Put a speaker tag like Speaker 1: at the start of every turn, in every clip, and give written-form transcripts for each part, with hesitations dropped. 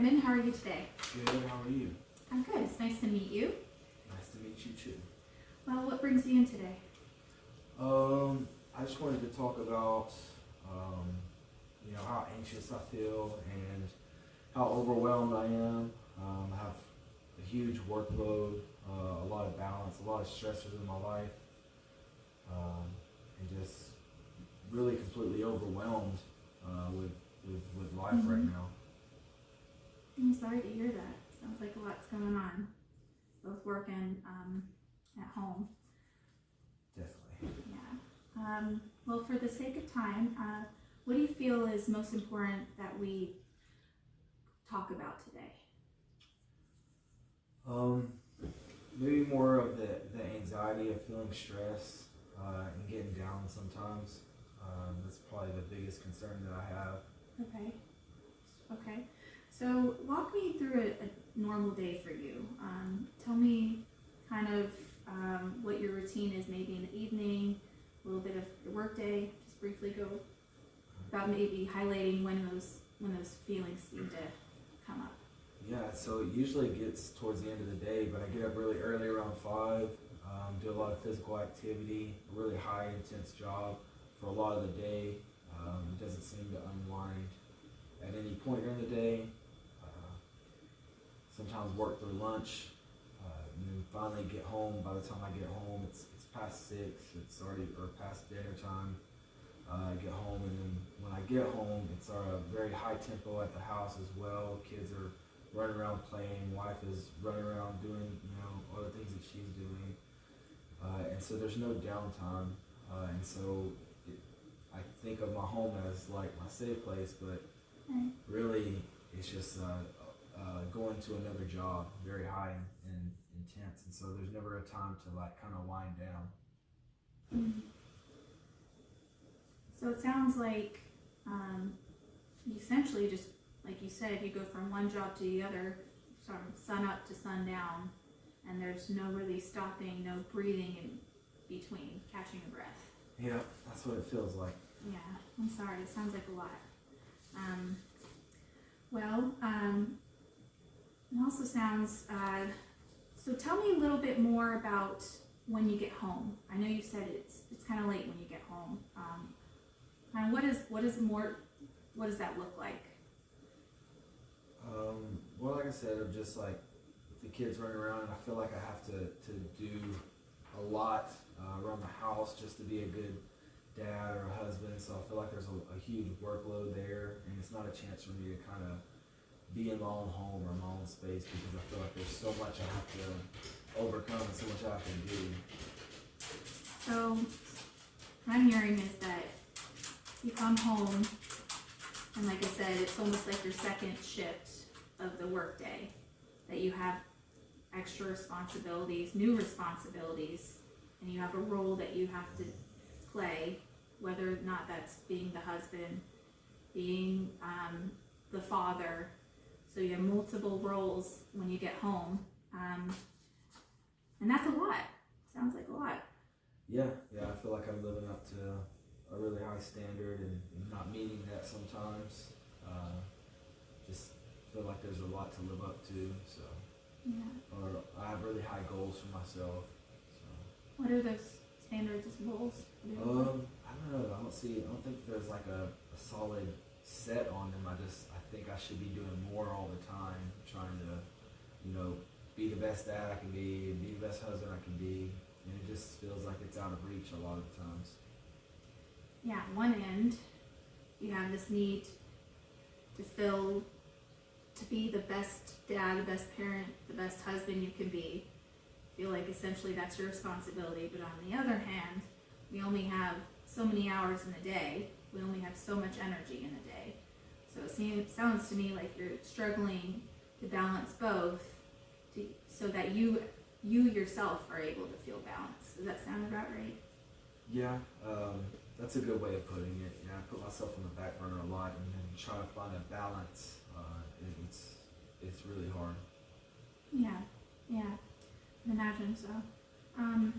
Speaker 1: Brendan. How are you today?
Speaker 2: Good, how are you?
Speaker 1: I'm good. It's nice to meet you.
Speaker 2: Nice to meet you too.
Speaker 1: Well, what brings you in today?
Speaker 2: I just wanted to talk about, how anxious I feel and how overwhelmed I am. I have a huge workload, a lot of balance, a lot of stressors in my life, and just really completely overwhelmed with life right now.
Speaker 1: I'm sorry to hear that. Sounds like a lot's going on, both work and at home.
Speaker 2: Definitely.
Speaker 1: Yeah. Well, for the sake of time, what do you feel is most important that we talk about today?
Speaker 2: Maybe more of the anxiety of feeling stress and getting down sometimes. That's probably the biggest concern that I have.
Speaker 1: Okay. So walk me through a normal day for you. Tell me kind of what your routine is, maybe in the evening, a little bit of your work day. Just briefly go about maybe highlighting when those feelings seem to come up.
Speaker 2: Yeah, so it usually gets towards the end of the day, but I get up really early around 5, do a lot of physical activity, a really high intense job for a lot of the day. It doesn't seem to unwind at any point during the day. Sometimes work through lunch, and then finally get home. By the time I get home, it's past 6, it's already, or past dinner time. I get home, and then when I get home, it's a very high tempo at the house as well. Kids are running around playing, wife is running around doing, other things that she's doing. And so there's no downtime. And so I think of my home as like my safe place, but really it's just going to another job, very high and intense. And so there's never a time to like kind of wind down.
Speaker 1: Mm-hmm. So it sounds like you essentially just, like you said, you go from one job to the other, from sun up to sundown, and there's no really stopping, no breathing in between, catching your breath.
Speaker 2: Yeah, that's what it feels like.
Speaker 1: Yeah, I'm sorry. It sounds like a lot. It also sounds, so tell me a little bit more about when you get home. I know you said it's kind of late when you get home. And what does that look like?
Speaker 2: Well, like I said, I'm just like the kids running around, and I feel like I have to do a lot around the house just to be a good dad or a husband. So I feel like there's a huge workload there, and it's not a chance for me to kind of be in my own home or my own space, because I feel like there's so much I have to overcome and so much I have to do.
Speaker 1: So what I'm hearing is that you come home, and like I said, it's almost like your second shift of the workday, that you have extra responsibilities, new responsibilities, and you have a role that you have to play, whether or not that's being the husband, being the father. So you have multiple roles when you get home, and that's a lot. Sounds like a lot.
Speaker 2: Yeah, I feel like I'm living up to a really high standard and not meeting that sometimes. Just feel like there's a lot to live up to. So, or I have really high goals for myself. So.
Speaker 1: What are those standards and goals?
Speaker 2: I don't know. I don't think there's like a solid set on them. I think I should be doing more all the time, trying to, be the best dad I can be the best husband I can be. And it just feels like it's out of reach a lot of the times.
Speaker 1: Yeah, on one end, you have this need to be the best dad, the best parent, the best husband you can be. Feel like essentially that's your responsibility. But on the other hand, we only have so many hours in the day. We only have so much energy in the day. So it sounds to me like you're struggling to balance both, so that you yourself are able to feel balanced. Does that sound about right?
Speaker 2: Yeah, that's a good way of putting it. Yeah, I put myself on the back burner a lot, and then trying to find a balance. It's really hard.
Speaker 1: Yeah, I can imagine so. And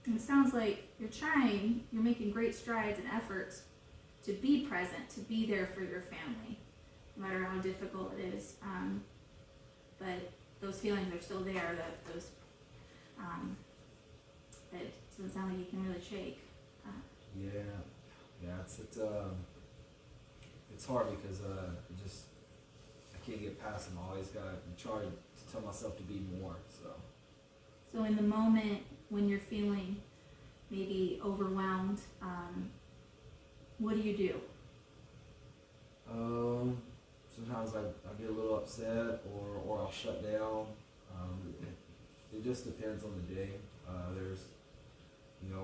Speaker 1: it sounds like you're making great strides and efforts to be present, to be there for your family, no matter how difficult it is. those feelings are still there, that those, it doesn't sound like you can really shake.
Speaker 2: Yeah, it's hard because I can't get past them. I always gotta try to tell myself to be more.
Speaker 1: So in the moment when you're feeling maybe overwhelmed, what do you do?
Speaker 2: Sometimes I get a little upset or I'll shut down. It just depends on the day.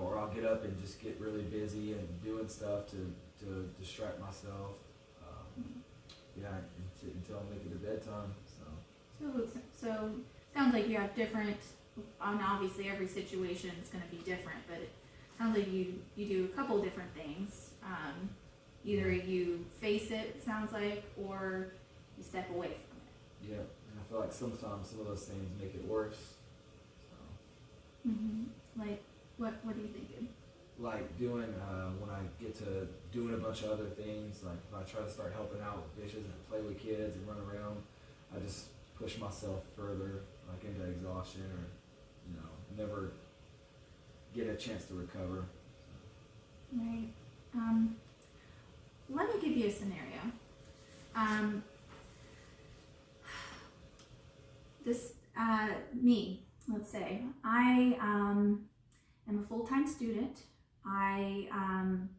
Speaker 2: Or I'll get up and just get really busy and doing stuff to distract myself. Until I make it to bedtime.
Speaker 1: So sounds like you have different, and obviously every situation is going to be different, but it sounds like you do a couple different things. Either you face it, sounds like, or you step away from it.
Speaker 2: Yeah, and I feel like sometimes some of those things make it worse.
Speaker 1: Like, what are you thinking?
Speaker 2: Like doing, when I get to doing a bunch of other things, like if I try to start helping out with dishes and play with kids and run around, I just push myself further, like into exhaustion, or never get a chance to recover.
Speaker 1: Right. Let me give you a scenario. Me, let's say, I am a full-time student. I am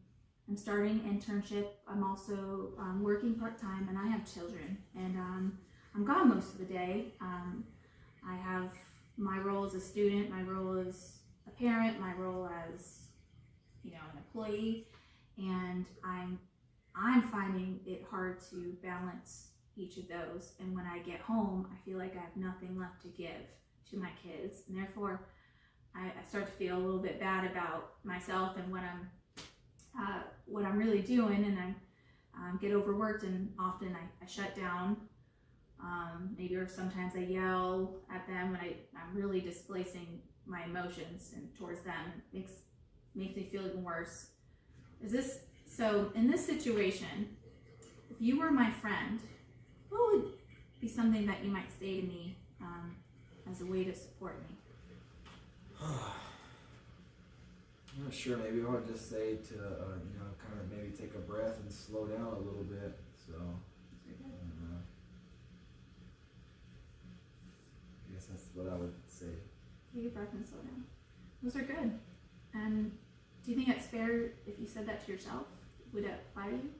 Speaker 1: starting internship. I'm also working part-time, and I have children, and I'm gone most of the day. I have my role as a student, my role as a parent, my role as an employee, and I'm finding it hard to balance each of those. And when I get home, I feel like I have nothing left to give to my kids, and therefore I start to feel a little bit bad about myself and what I'm really doing, and I get overworked, and often I shut down. Maybe, or sometimes I yell at them when I'm really displacing my emotions and towards them. It makes me feel even worse. So in this situation, if you were my friend, what would be something that you might say to me as a way to support me?
Speaker 2: I'm not sure. Maybe I would just say to kind of maybe take a breath and slow down a little bit. So I guess that's what I would say.
Speaker 1: Take a breath and slow down. Those are good. And do you think it's fair if you said that to yourself? Would it apply to you?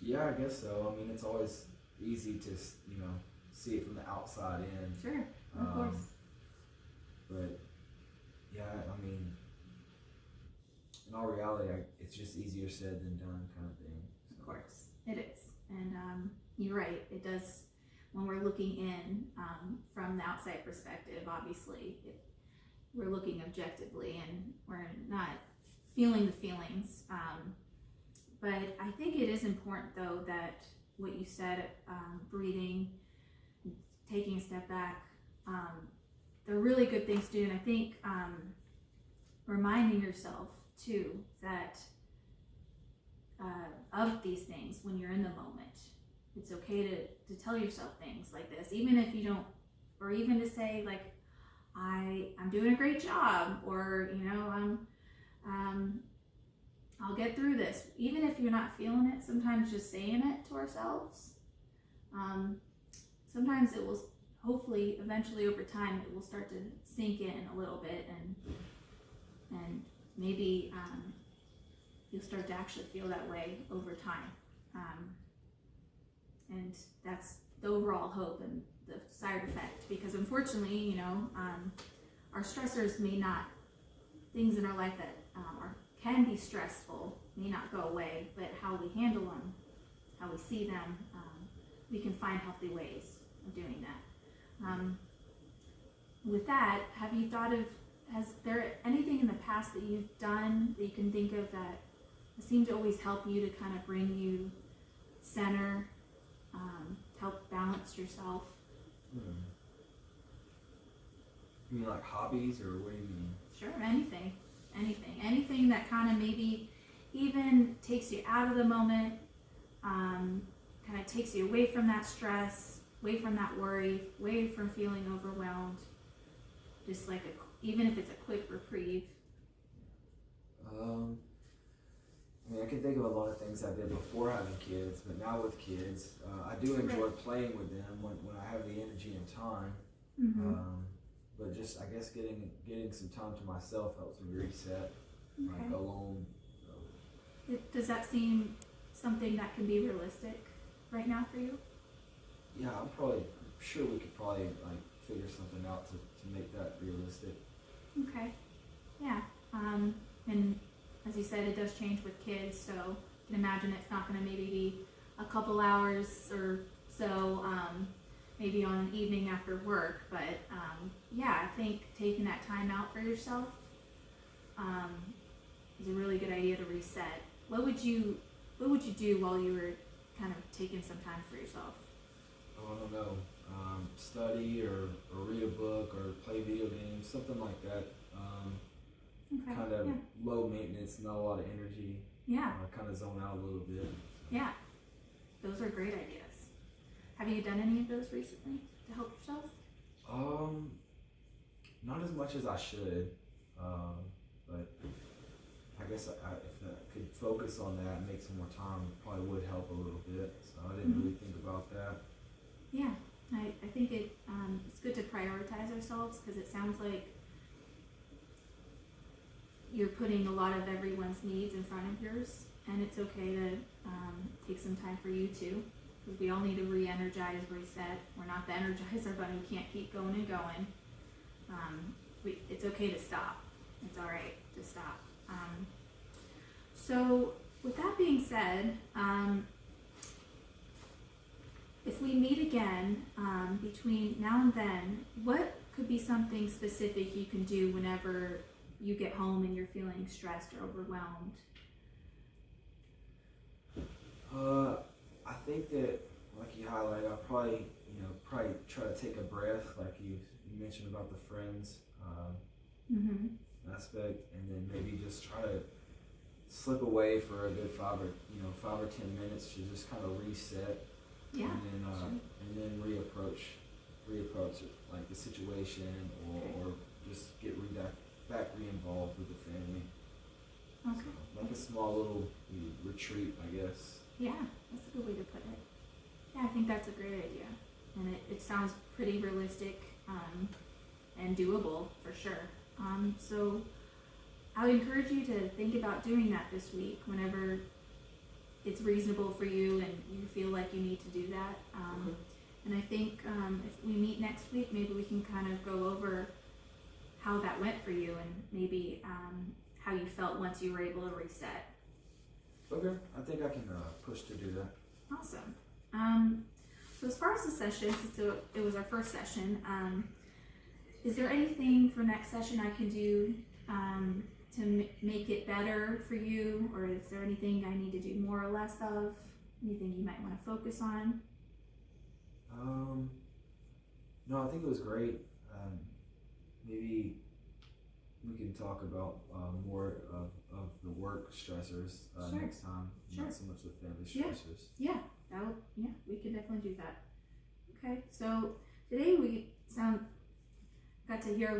Speaker 2: Yeah, I guess so. I mean, it's always easy to see it from the outside in.
Speaker 1: Sure, of course.
Speaker 2: But yeah, I mean, in all reality, it's just easier said than done, kind of thing. So.
Speaker 1: Of course, it is. And you're right. It does. When we're looking in from the outside perspective, obviously, we're looking objectively, and we're not feeling the feelings. But I think it is important, though, that what you said, breathing, taking a step back, they're really good things to do. And I think reminding yourself, too, that of these things when you're in the moment. It's okay to tell yourself things like this, even if you don't, or even to say, like, I'm doing a great job, or I'll get through this. Even if you're not feeling it, sometimes just saying it to ourselves, sometimes it will, hopefully, eventually over time, it will start to sink in a little bit, and maybe you'll start to actually feel that way over time. And that's the overall hope and the desired effect, because unfortunately, our stressors may not, things in our life that can be stressful may not go away, but how we handle them, how we see them, we can find healthy ways of doing that. With that, have you thought of, has there anything in the past that you've done that you can think of that seemed to always help you to kind of bring you center, help balance yourself?
Speaker 2: You mean like hobbies, or what do you mean?
Speaker 1: Sure, anything that kind of maybe even takes you out of the moment, kind of takes you away from that stress, away from that worry, away from feeling overwhelmed. Just like even if it's a quick reprieve.
Speaker 2: I mean, I can think of a lot of things I did before having kids, but now with kids, I do enjoy playing with them when I have the energy and time. But just, I guess, getting some time to myself helps me reset, like alone.
Speaker 1: Does that seem something that can be realistic right now for you?
Speaker 2: Yeah, I'm sure we could probably like figure something out to make that realistic.
Speaker 1: Okay. Yeah. And as you said, it does change with kids, so you can imagine it's not going to maybe be a couple hours or so, maybe on an evening after work. But yeah, I think taking that time out for yourself is a really good idea to reset. What would you do while you were kind of taking some time for yourself?
Speaker 2: Oh, I don't know. Study or read a book or play video games, something like that. Kind of low maintenance, not a lot of energy.
Speaker 1: Yeah.
Speaker 2: Kind of zone out a little bit.
Speaker 1: Yeah. Those are great ideas. Have you done any of those recently to help yourself?
Speaker 2: Not as much as I should. But I guess if I could focus on that and make some more time, it probably would help a little bit. So I didn't really think about that.
Speaker 1: Yeah. I think it's good to prioritize ourselves, because it sounds like you're putting a lot of everyone's needs in front of yours, and it's okay to take some time for you too, because we all need to re-energize, reset. We're not the Energizer Bunny. We can't keep going and going. It's okay to stop. It's all right to stop. So with that being said, if we meet again between now and then, what could be something specific you can do whenever you get home and you're feeling stressed or overwhelmed?
Speaker 2: I think that, like you highlight, I'll probably try to take a breath, like you mentioned about the friends aspect, and then maybe just try to slip away for a good 5 or 10 minutes to just kind of reset.
Speaker 1: Yeah.
Speaker 2: And then reapproach it, like the situation, or just get back re-involved with the family.
Speaker 1: Okay.
Speaker 2: So, like a small little retreat, I guess.
Speaker 1: Yeah, that's a good way to put it. Yeah, I think that's a great idea, and it sounds pretty realistic and doable for sure. So I would encourage you to think about doing that this week whenever it's reasonable for you and you feel like you need to do that. And I think if we meet next week, maybe we can kind of go over how that went for you, and maybe how you felt once you were able to reset.
Speaker 2: Okay, I think I can push to do that.
Speaker 1: Awesome. So as far as the session, since it was our first session, is there anything for next session I can do to make it better for you, or is there anything I need to do more or less of? Anything you might want to focus on?
Speaker 2: No, I think it was great. Maybe we can talk about more of the work stressors next time, not so much the family stressors.
Speaker 1: Yeah, we can definitely do that. Okay, so today we got to hear a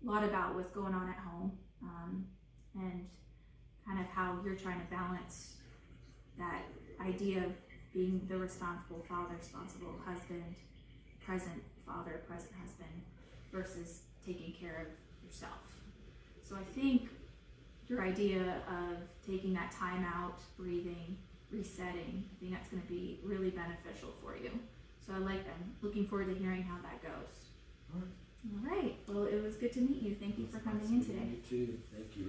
Speaker 1: lot about what's going on at home, and kind of how you're trying to balance that idea of being the responsible father, responsible husband, present father, present husband, versus taking care of yourself. So I think your idea of taking that time out, breathing, resetting, I think that's going to be really beneficial for you. So I'm looking forward to hearing how that goes.
Speaker 2: All right.
Speaker 1: All right. Well, it was good to meet you. Thank you for coming in today.
Speaker 2: You too. Thank you.